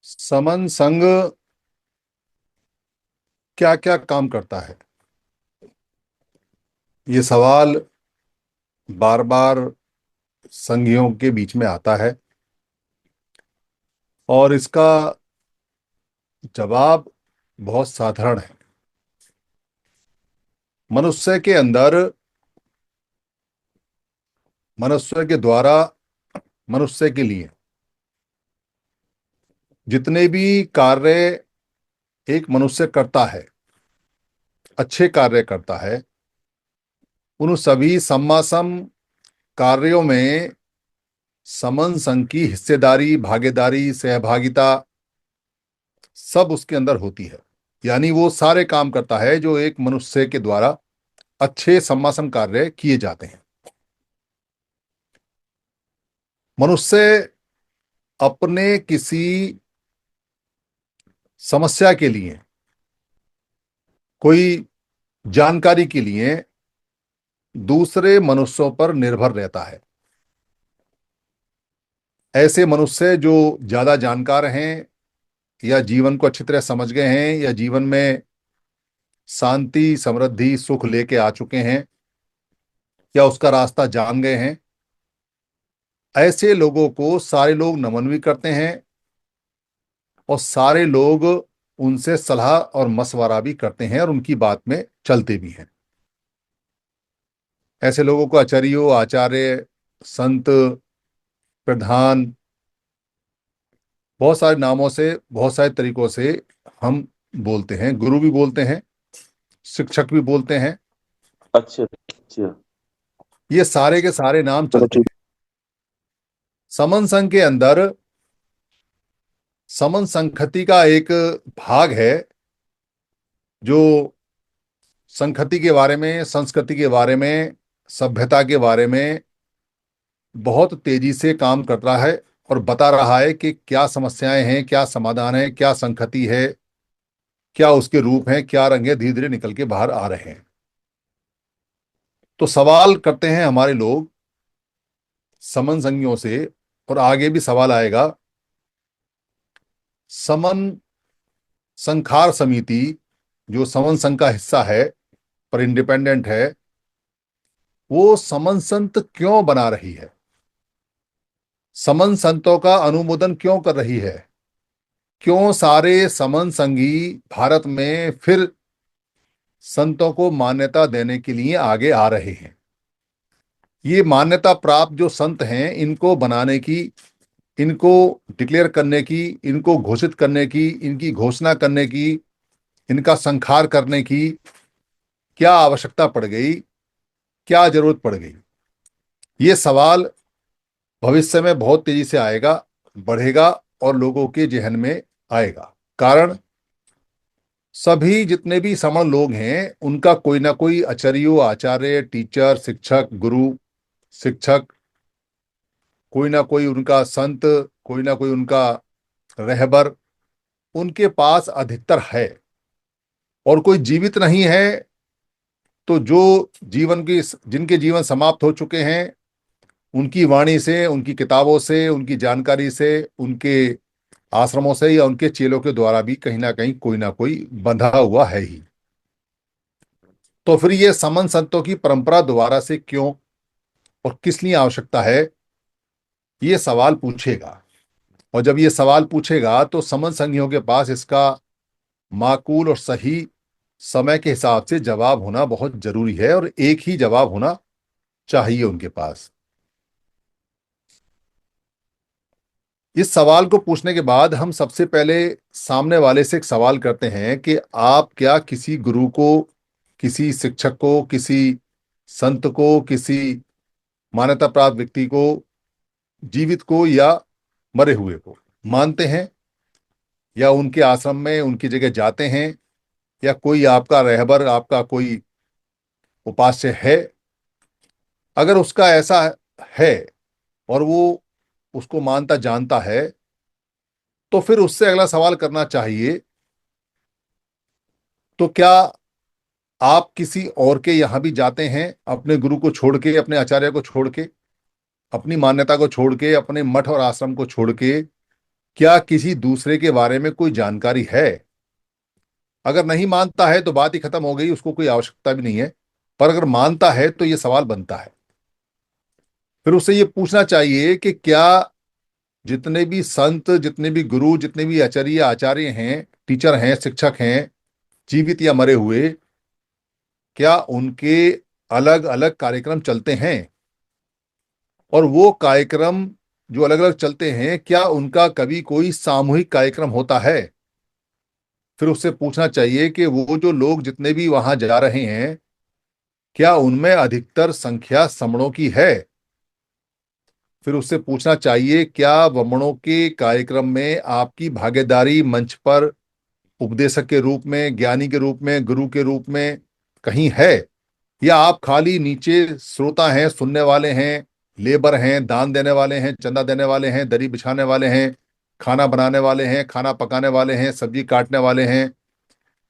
समन संघ क्या क्या काम करता है? ये सवाल बार बार संघियों के बीच में आता है और इसका जवाब बहुत साधारण है। मनुष्य के अंदर, मनुष्य के द्वारा, मनुष्य के लिए जितने भी कार्य एक मनुष्य करता है, अच्छे कार्य करता है, उन सभी सम्मासम कार्यों में समन संघ की हिस्सेदारी, भागीदारी, सहभागिता सब उसके अंदर होती है। यानी वो सारे काम करता है जो एक मनुष्य के द्वारा अच्छे सम्मासम कार्य किए जाते हैं। मनुष्य अपने किसी समस्या के लिए, कोई जानकारी के लिए दूसरे मनुष्यों पर निर्भर रहता है। ऐसे मनुष्य जो ज्यादा जानकार हैं या जीवन को अच्छी तरह समझ गए हैं या जीवन में शांति, समृद्धि, सुख लेके आ चुके हैं या उसका रास्ता जान गए हैं, ऐसे लोगों को सारे लोग नमन भी करते हैं और सारे लोग उनसे सलाह और मशवरा भी करते हैं और उनकी बात में चलते भी हैं। ऐसे लोगों को आचार्यों, आचार्य, संत, प्रधान, बहुत सारे नामों से, बहुत सारे तरीकों से हम बोलते हैं। गुरु भी बोलते हैं, शिक्षक भी बोलते हैं। अच्छा अच्छा। ये सारे के सारे नाम चलो चलते ठीक। हैं। समन संघ के अंदर समन संहति का एक भाग है जो संहति के बारे में, संस्कृति के बारे में, सभ्यता के बारे में बहुत तेजी से काम कर रहा है और बता रहा है कि क्या समस्याएं हैं, क्या समाधान है, क्या संहति है, क्या उसके रूप हैं, क्या रंग है, धीरे धीरे निकल के बाहर आ रहे हैं। तो सवाल करते हैं हमारे लोग समन संज्ञों से, और आगे भी सवाल आएगा। समन संखार समिति, जो समन संघ का हिस्सा है पर इंडिपेंडेंट है, वो समन संत क्यों बना रही है, समन संतों का अनुमोदन क्यों कर रही है, क्यों सारे समन संघी भारत में फिर संतों को मान्यता देने के लिए आगे आ रहे हैं। ये मान्यता प्राप्त जो संत हैं, इनको बनाने की, इनको डिक्लेयर करने की, इनको घोषित करने की, इनकी घोषणा करने की, इनका संखार करने की क्या आवश्यकता पड़ गई, क्या जरूरत पड़ गई? ये सवाल भविष्य में बहुत तेजी से आएगा, बढ़ेगा और लोगों के जहन में आएगा। कारण सभी जितने भी समण लोग हैं उनका कोई ना कोई आचार्य, आचार्य, टीचर, शिक्षक, गुरु, शिक्षक, कोई ना कोई उनका संत, कोई ना कोई उनका रहबर उनके पास अधिकतर है। और कोई जीवित नहीं है तो जो जीवन की, जिनके जीवन समाप्त हो चुके हैं, उनकी वाणी से, उनकी किताबों से, उनकी जानकारी से, उनके आश्रमों से या उनके चेलों के द्वारा भी कहीं ना कोई बंधा हुआ है ही। तो फिर ये समन संतों की परंपरा दोबारा से क्यों और किस लिए आवश्यकता है, ये सवाल पूछेगा। और जब ये सवाल पूछेगा तो समन संघियों के पास इसका माकूल और सही समय के हिसाब से जवाब होना बहुत जरूरी है, और एक ही जवाब होना चाहिए उनके पास। इस सवाल को पूछने के बाद हम सबसे पहले सामने वाले से एक सवाल करते हैं कि आप क्या किसी गुरु को, किसी शिक्षक को, किसी संत को, किसी मान्यता प्राप्त व्यक्ति को, जीवित को या मरे हुए को मानते हैं, या उनके आश्रम में उनकी जगह जाते हैं, या कोई आपका रहबर, आपका कोई उपास्य है? अगर उसका ऐसा है और वो उसको मानता जानता है, तो फिर उससे अगला सवाल करना चाहिए, तो क्या आप किसी और के यहां भी जाते हैं, अपने गुरु को छोड़ के, अपने आचार्य को छोड़ के, अपनी मान्यता को छोड़ के, अपने मठ और आश्रम को छोड़ के, क्या किसी दूसरे के बारे में कोई जानकारी है? अगर नहीं मानता है तो बात ही खत्म हो गई, उसको कोई आवश्यकता भी नहीं है। पर अगर मानता है तो ये सवाल बनता है। फिर उससे ये पूछना चाहिए कि क्या जितने भी संत, जितने भी गुरु, जितने भी आचार्य हैं, टीचर हैं, शिक्षक हैं, जीवित या मरे हुए, क्या उनके अलग अलग कार्यक्रम चलते हैं? और वो कार्यक्रम जो अलग अलग चलते हैं, क्या उनका कभी कोई सामूहिक कार्यक्रम होता है? फिर उससे पूछना चाहिए कि वो जो लोग जितने भी वहां जा रहे हैं, क्या उनमें अधिकतर संख्या समणों की है? फिर उससे पूछना चाहिए, क्या वमनों के कार्यक्रम में आपकी भागीदारी मंच पर उपदेशक के रूप में, ज्ञानी के रूप में, गुरु के रूप में कहीं है? या आप खाली नीचे श्रोता हैं, सुनने वाले हैं, लेबर हैं, दान देने वाले हैं, चंदा देने वाले हैं, दरी बिछाने वाले हैं, खाना बनाने वाले हैं, खाना पकाने वाले हैं, सब्जी काटने वाले हैं,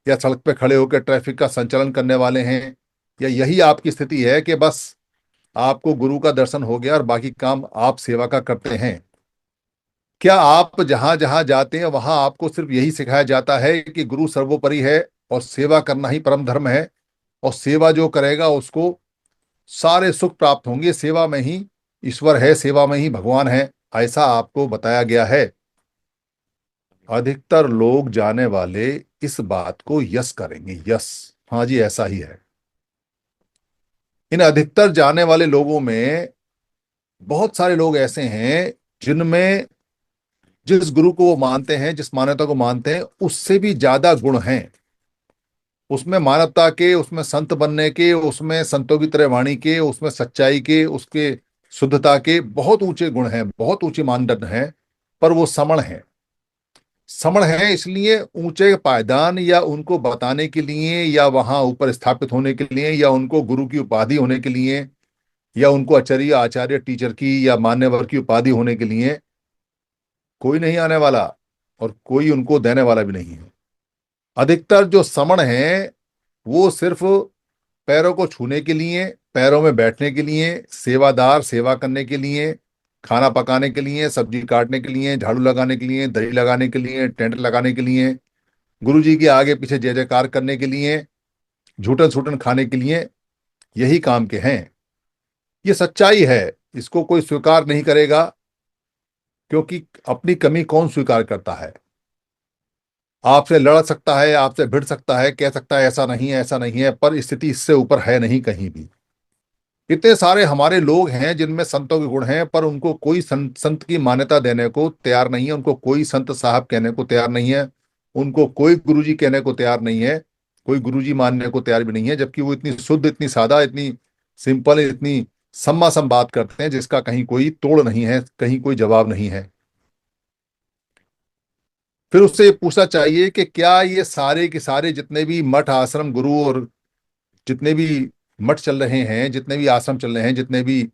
या सड़क पे खड़े होकर ट्रैफिक का संचालन करने वाले हैं? या यही आपकी स्थिति है कि बस आपको गुरु का दर्शन हो गया और बाकी काम आप सेवा का करते हैं? क्या आप जहां जहां जाते हैं वहां आपको सिर्फ यही सिखाया जाता है कि गुरु सर्वोपरि है और सेवा करना ही परम धर्म है, और सेवा जो करेगा उसको सारे सुख प्राप्त होंगे, सेवा में ही ईश्वर है, सेवा में ही भगवान है, ऐसा आपको बताया गया है? अधिकतर लोग जाने वाले इस बात को यस करेंगे, यस, हाँ जी ऐसा ही है। इन अधिकतर जाने वाले लोगों में बहुत सारे लोग ऐसे हैं जिनमें जिस गुरु को वो मानते हैं, जिस मान्यता को मानते हैं, उससे भी ज्यादा गुण हैं। उसमें मानवता के, उसमें संत बनने के, उसमें संतों की तरह वाणी के, उसमें सच्चाई के, उसके शुद्धता के बहुत ऊंचे गुण हैं, बहुत ऊंचे मानदंड हैं। पर वो समण हैं। समण है इसलिए ऊंचे पायदान या उनको बताने के लिए, या वहां ऊपर स्थापित होने के लिए, या उनको गुरु की उपाधि होने के लिए, या उनको आचार्य आचार्य टीचर की या मान्यवर की उपाधि होने के लिए कोई नहीं आने वाला, और कोई उनको देने वाला भी नहीं है। अधिकतर जो समण है वो सिर्फ पैरों को छूने के लिए, पैरों में बैठने के लिए, सेवादार सेवा करने के लिए, खाना पकाने के लिए, सब्जी काटने के लिए, झाड़ू लगाने के लिए, दरी लगाने के लिए, टेंट लगाने के लिए, गुरु जी के आगे पीछे जय जयकार करने के लिए, झूठन छूटन खाने के लिए, यही काम के हैं। ये सच्चाई है, इसको कोई स्वीकार नहीं करेगा, क्योंकि अपनी कमी कौन स्वीकार करता है? आपसे लड़ सकता है, आपसे भिड़ सकता है, कह सकता है ऐसा नहीं है, ऐसा नहीं है, पर स्थिति इससे ऊपर है नहीं कहीं भी। इतने सारे हमारे लोग हैं जिनमें संतों के गुण हैं, पर उनको कोई संत की मान्यता देने को तैयार नहीं है, उनको कोई संत साहब कहने को तैयार नहीं है, उनको कोई गुरुजी कहने को तैयार नहीं है, कोई गुरुजी मानने को तैयार भी नहीं है, जबकि वो इतनी शुद्ध, इतनी सादा, इतनी सिंपल, इतनी सम्मा सम बात करते हैं जिसका कहीं कोई तोड़ नहीं है, कहीं कोई जवाब नहीं है। फिर उससे ये पूछना चाहिए कि क्या ये सारे के सारे जितने भी मठ, आश्रम, गुरु, और जितने भी मठ चल रहे हैं, जितने भी आश्रम चल रहे हैं, जितने भी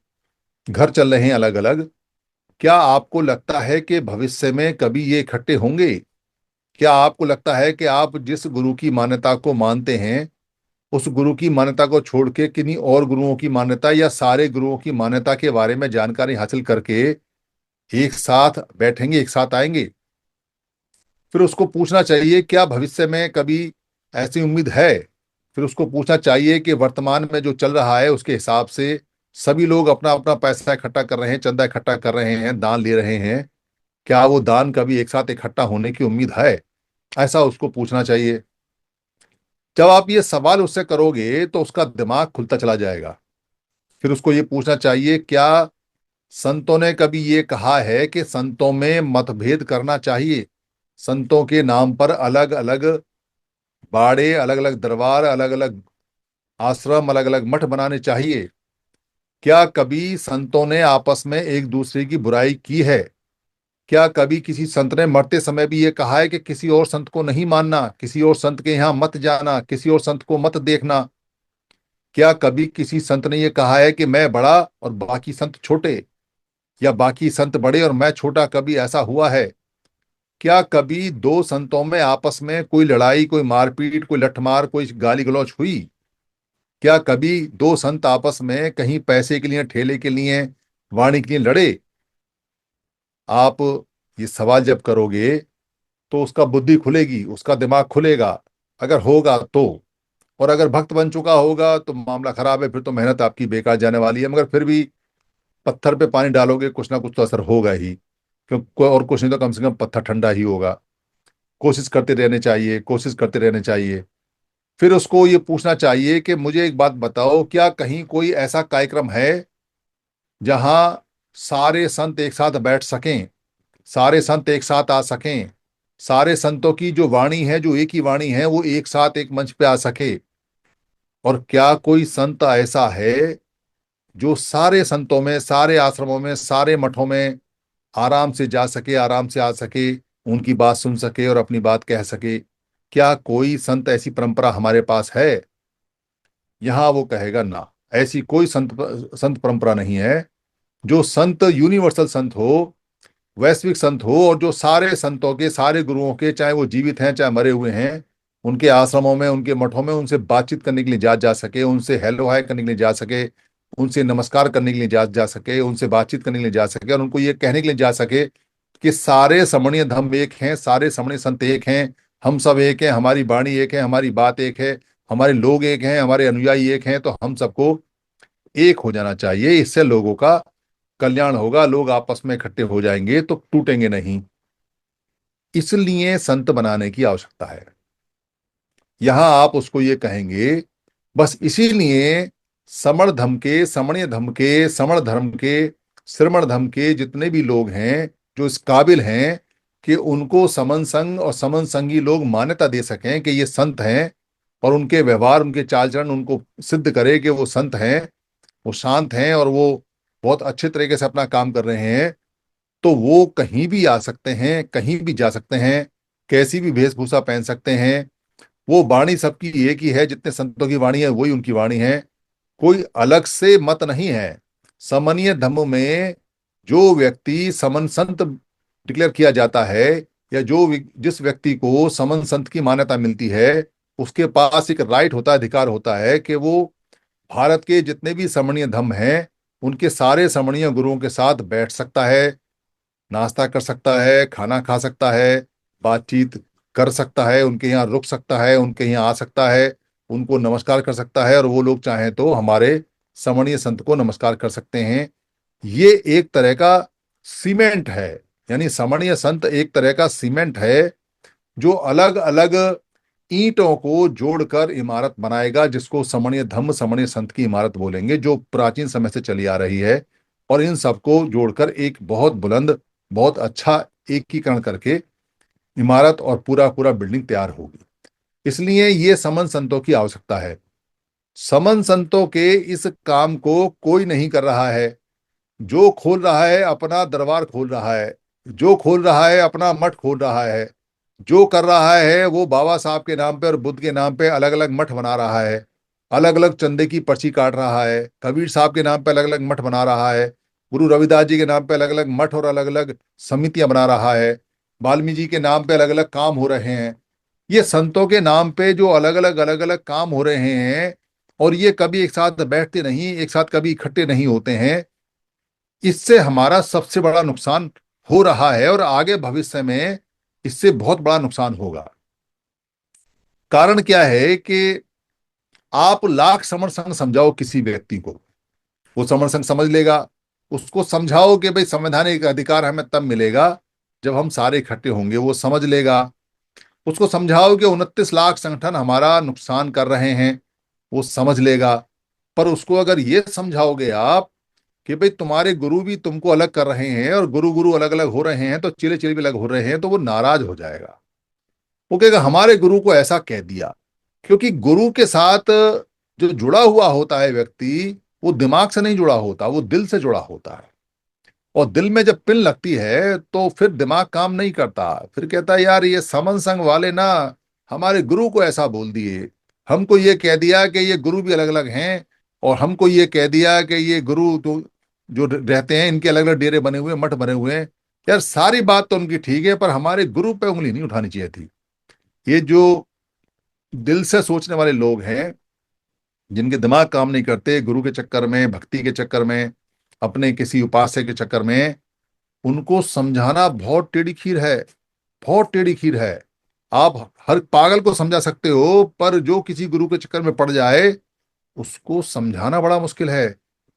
घर चल रहे हैं अलग अलग, क्या आपको लगता है कि भविष्य में कभी ये इकट्ठे होंगे? क्या आपको लगता है कि आप जिस गुरु की मान्यता को मानते हैं, उस गुरु की मान्यता को छोड़ के किन्हीं और गुरुओं की मान्यता या सारे गुरुओं की मान्यता के बारे में जानकारी हासिल करके एक साथ बैठेंगे, एक साथ आएंगे? फिर उसको पूछना चाहिए, क्या भविष्य में कभी ऐसी उम्मीद है? फिर उसको पूछना चाहिए कि वर्तमान में जो चल रहा है उसके हिसाब से सभी लोग अपना अपना पैसा इकट्ठा कर रहे हैं, चंदा इकट्ठा कर रहे हैं, दान ले रहे हैं, क्या वो दान कभी एक साथ इकट्ठा होने की उम्मीद है? ऐसा उसको पूछना चाहिए। जब आप ये सवाल उससे करोगे तो उसका दिमाग खुलता चला जाएगा। फिर उसको ये पूछना चाहिए, क्या संतों ने कभी ये कहा है कि संतों में मतभेद करना चाहिए? संतों के नाम पर अलग अलग बाड़े, अलग अलग दरबार, अलग अलग आश्रम, अलग अलग मठ बनाने चाहिए? क्या कभी संतों ने आपस में एक दूसरे की बुराई की है? क्या कभी किसी संत ने मरते समय भी ये कहा है कि किसी और संत को नहीं मानना, किसी और संत के यहाँ मत जाना, किसी और संत को मत देखना? क्या कभी किसी संत ने ये कहा है कि मैं बड़ा और बाकी संत छोटे, या बाकी संत बड़े और मैं छोटा? कभी ऐसा हुआ है? क्या कभी दो संतों में आपस में कोई लड़ाई, कोई मारपीट, कोई लठमार, कोई गाली गलौज हुई? क्या कभी दो संत आपस में कहीं पैसे के लिए, ठेले के लिए, वाणी के लिए लड़े? आप ये सवाल जब करोगे तो उसका बुद्धि खुलेगी, उसका दिमाग खुलेगा, अगर होगा तो। और अगर भक्त बन चुका होगा तो मामला खराब है, फिर तो मेहनत आपकी बेकार जाने वाली है। मगर फिर भी पत्थर पे पानी डालोगे, कुछ ना कुछ तो असर होगा ही, क्योंकि और कुछ नहीं तो कम से कम पत्थर ठंडा ही होगा। कोशिश करते रहने चाहिए, कोशिश करते रहने चाहिए। फिर उसको ये पूछना चाहिए कि मुझे एक बात बताओ, क्या कहीं कोई ऐसा कार्यक्रम है जहां सारे संत एक साथ बैठ सकें, सारे संत एक साथ आ सकें, सारे संतों की जो वाणी है, जो एक ही वाणी है, वो एक साथ एक मंच पे आ सके? और क्या कोई संत ऐसा है जो सारे संतों में, सारे आश्रमों में, सारे मठों में आराम से जा सके, आराम से आ सके, उनकी बात सुन सके और अपनी बात कह सके? क्या कोई संत, ऐसी परंपरा हमारे पास है? यहां वो कहेगा ना, ऐसी कोई संत संत परंपरा नहीं है। जो संत यूनिवर्सल संत हो, वैश्विक संत हो, और जो सारे संतों के, सारे गुरुओं के, चाहे वो जीवित हैं चाहे मरे हुए हैं, उनके आश्रमों में, उनके मठों में उनसे बातचीत करने के लिए जा सके, उनसे हेलो हाय करने के लिए जा सके, उनसे नमस्कार करने के लिए जा सके, उनसे बातचीत करने के लिए जा सके, और उनको ये कहने के लिए जा सके कि सारे समणीय धम एक हैं, सारे समणीय संत एक हैं, हम सब एक हैं, हमारी वाणी एक है, हमारी बात एक है, हमारे लोग एक हैं, हमारे अनुयायी एक हैं, तो हम सबको एक हो जाना चाहिए। इससे लोगों का कल्याण होगा, लोग आपस में इकट्ठे हो जाएंगे तो टूटेंगे नहीं। इसलिए संत बनाने की आवश्यकता है। यहां आप उसको ये कहेंगे, बस इसीलिए समण धम के, समणीय धम के, समण धर्म के, श्रमण धम के जितने भी लोग हैं जो इस काबिल हैं कि उनको समन संघ और समन संगी लोग मान्यता दे सकें कि ये संत हैं, और उनके व्यवहार, उनके चाल चलन उनको सिद्ध करे कि वो संत हैं, वो शांत हैं और वो बहुत अच्छे तरीके से अपना काम कर रहे हैं, तो वो कहीं भी आ सकते हैं, कहीं भी जा सकते हैं, कैसी भी वेशभूषा पहन सकते हैं। वो वाणी सबकी एक ही है, जितने संतों की वाणी है वही उनकी वाणी है, कोई अलग से मत नहीं है। समन्वय धर्म में जो व्यक्ति समन संत डिक्लेयर किया जाता है, या जिस व्यक्ति को समन संत की मान्यता मिलती है, उसके पास एक राइट होता है, अधिकार होता है कि वो भारत के जितने भी समणीय धर्म हैं उनके सारे समणीय गुरुओं के साथ बैठ सकता है, नाश्ता कर सकता है, खाना खा सकता है, बातचीत कर सकता है, उनके यहाँ रुक सकता है, उनके यहाँ आ सकता है, उनको नमस्कार कर सकता है, और वो लोग चाहें तो हमारे समणीय संत को नमस्कार कर सकते हैं। ये एक तरह का सीमेंट है, यानी समणीय संत एक तरह का सीमेंट है जो अलग अलग ईंटों को जोड़कर इमारत बनाएगा, जिसको समणीय धम्म, समणीय संत की इमारत बोलेंगे, जो प्राचीन समय से चली आ रही है। और इन सबको जोड़कर एक बहुत बुलंद, बहुत अच्छा एकीकरण करके इमारत और पूरा पूरा बिल्डिंग तैयार होगी। इसलिए ये समन संतों की आवश्यकता है। समन संतों के इस काम को कोई नहीं कर रहा है। जो खोल रहा है अपना दरबार खोल रहा है, जो खोल रहा है अपना मठ खोल रहा है, जो कर रहा है वो बाबा साहब के नाम पे और बुद्ध के नाम पे अलग अलग मठ बना रहा है, अलग अलग चंदे की पर्ची काट रहा है, कबीर साहब के नाम पे अलग अलग मठ बना रहा है, गुरु रविदास जी के नाम पे अलग अलग मठ और अलग अलग समितियां बना रहा है, वाल्मीकि जी के नाम पे अलग अलग काम हो रहे हैं। ये संतों के नाम पे जो अलग अलग काम हो रहे हैं, और ये कभी एक साथ बैठते नहीं, एक साथ कभी इकट्ठे नहीं होते हैं, इससे हमारा सबसे बड़ा नुकसान हो रहा है, और आगे भविष्य में इससे बहुत बड़ा नुकसान होगा। कारण क्या है कि आप लाख समर संघ समझाओ किसी व्यक्ति को, वो समर संघ समझ लेगा। उसको समझाओ कि भाई संवैधानिक अधिकार हमें तब मिलेगा जब हम सारे इकट्ठे होंगे, वो समझ लेगा। उसको समझाओ कि 29 लाख संगठन हमारा नुकसान कर रहे हैं, वो समझ लेगा। पर उसको अगर ये समझाओगे आप कि भाई तुम्हारे गुरु भी तुमको अलग कर रहे हैं, और गुरु गुरु अलग अलग हो रहे हैं, तो चेले चेले भी अलग हो रहे हैं, तो वो नाराज हो जाएगा। वो कहेगा हमारे गुरु को ऐसा कह दिया। क्योंकि गुरु के साथ जो जुड़ा हुआ होता है व्यक्ति, वो दिमाग से नहीं जुड़ा होता, वो दिल से जुड़ा होता है। और दिल में जब पिन लगती है तो फिर दिमाग काम नहीं करता, फिर कहता है यार ये समन संघ वाले ना हमारे गुरु को ऐसा बोल दिए, हमको ये कह दिया कि ये गुरु भी अलग अलग हैं, और हमको ये कह दिया कि ये गुरु तो जो रहते हैं इनके अलग अलग डेरे बने हुए, मठ बने हुए हैं। यार सारी बात तो उनकी ठीक है, पर हमारे गुरु पे उंगली नहीं उठानी चाहिए थी। ये जो दिल से सोचने वाले लोग हैं, जिनके दिमाग काम नहीं करते गुरु के चक्कर में, भक्ति के चक्कर में, अपने किसी उपास्य के चक्कर में, उनको समझाना बहुत टेढ़ी खीर है, बहुत टेढ़ी खीर है। आप हर पागल को समझा सकते हो, पर जो किसी गुरु के चक्कर में पड़ जाए उसको समझाना बड़ा मुश्किल है।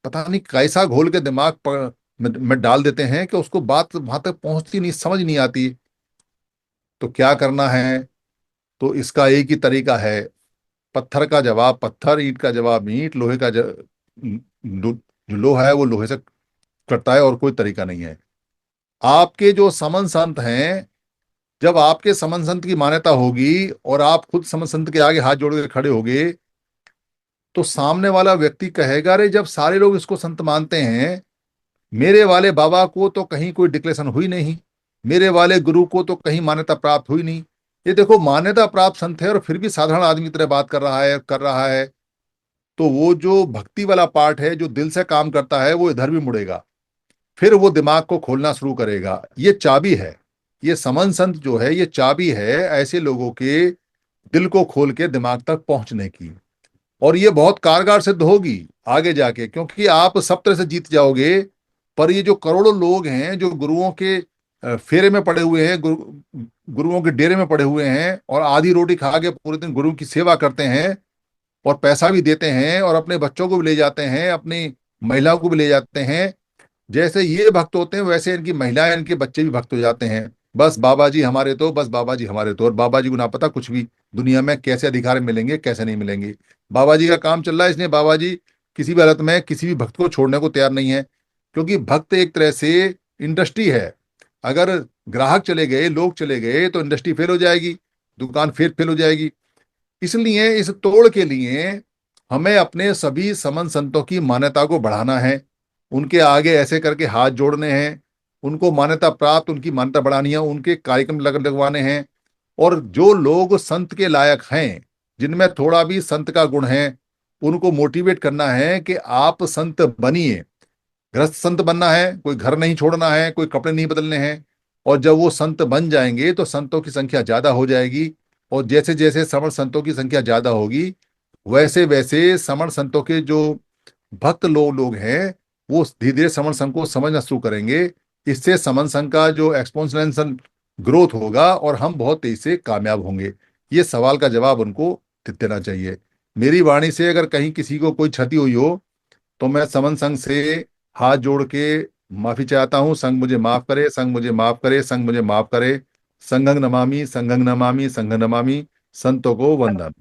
पता नहीं कैसा घोल के दिमाग पर में डाल देते हैं कि उसको बात वहां तक पहुंचती नहीं, समझ नहीं आती। तो क्या करना है? तो इसका एक ही तरीका है, पत्थर का जवाब पत्थर, ईंट का जवाब ईंट, लोहे का जो लोहा है वो लोहे से कटता है, और कोई तरीका नहीं है। आपके जो समन संत हैं, जब आपके समन संत की मान्यता होगी और आप खुद समन संत के आगे हाथ जोड़ के खड़े होगे, तो सामने वाला व्यक्ति कहेगा, अरे जब सारे लोग इसको संत मानते हैं, मेरे वाले बाबा को तो कहीं कोई डिक्लेरेशन हुई नहीं, मेरे वाले गुरु को तो कहीं मान्यता प्राप्त हुई नहीं। ये देखो, मान्यता प्राप्त संत है और फिर भी साधारण आदमी की तरह बात कर रहा है। तो वो जो भक्ति वाला पार्ट है, जो दिल से काम करता है, वो इधर भी मुड़ेगा। फिर वो दिमाग को खोलना शुरू करेगा। ये चाबी है, ये समन संत जो है ये चाबी है ऐसे लोगों के दिल को खोल के दिमाग तक पहुंचने की। और ये बहुत कारगर सिद्ध होगी आगे जाके, क्योंकि आप सब तरह से जीत जाओगे। पर ये जो करोड़ों लोग हैं जो गुरुओं के फेरे में पड़े हुए हैं, गुरुओं के डेरे में पड़े हुए हैं, और आधी रोटी खा के पूरे दिन गुरु की सेवा करते हैं, और पैसा भी देते हैं, और अपने बच्चों को भी ले जाते हैं, अपनी महिलाओं को भी ले जाते हैं। जैसे ये भक्त होते हैं वैसे इनकी महिलाएं, इनके बच्चे भी भक्त हो जाते हैं। बस बाबा जी हमारे तो, बस बाबा जी हमारे तो, और बाबा जी को ना पता कुछ भी दुनिया में कैसे अधिकार मिलेंगे कैसे नहीं मिलेंगे। बाबा जी का काम चल रहा है, इसलिए बाबा जी किसी भी हालत में किसी भी भक्त को छोड़ने को तैयार नहीं है। क्योंकि भक्त एक तरह से इंडस्ट्री है। अगर ग्राहक चले गए, लोग चले गए, तो इंडस्ट्री फेल हो जाएगी, दुकान फिर फेल हो जाएगी। इसलिए इस तोड़ के लिए हमें अपने सभी समन संतों की मान्यता को बढ़ाना है, उनके आगे ऐसे करके हाथ जोड़ने हैं, उनको मान्यता प्राप्त, उनकी मान्यता बढ़ानी है, उनके कार्यक्रम लगवाने हैं। और जो लोग संत के लायक हैं, जिनमें थोड़ा भी संत का गुण है, उनको मोटिवेट करना है कि आप संत बनिए। गृहस्थ संत बनना है, कोई घर नहीं छोड़ना है, कोई कपड़े नहीं बदलने हैं। और जब वो संत बन जाएंगे तो संतों की संख्या ज्यादा हो जाएगी। और जैसे जैसे समण संतों की संख्या ज्यादा होगी, वैसे वैसे समण संतों के जो भक्त लोग हैं, वो धीरे धीरे समण संघ को समझना शुरू करेंगे। इससे समण संघ का जो एक्सपोनेंशियल ग्रोथ होगा और हम बहुत तेजी से कामयाब होंगे। ये सवाल का जवाब उनको देना चाहिए। मेरी वाणी से अगर कहीं किसी को कोई क्षति हुई हो, तो मैं समन संघ से हाथ जोड़ के माफी चाहता हूँ। संघ मुझे माफ करे, संघ मुझे माफ करे, संघ मुझे माफ करे। संघं नमामि, संघं नमामि, संघं नमामि। संतों को वंदन।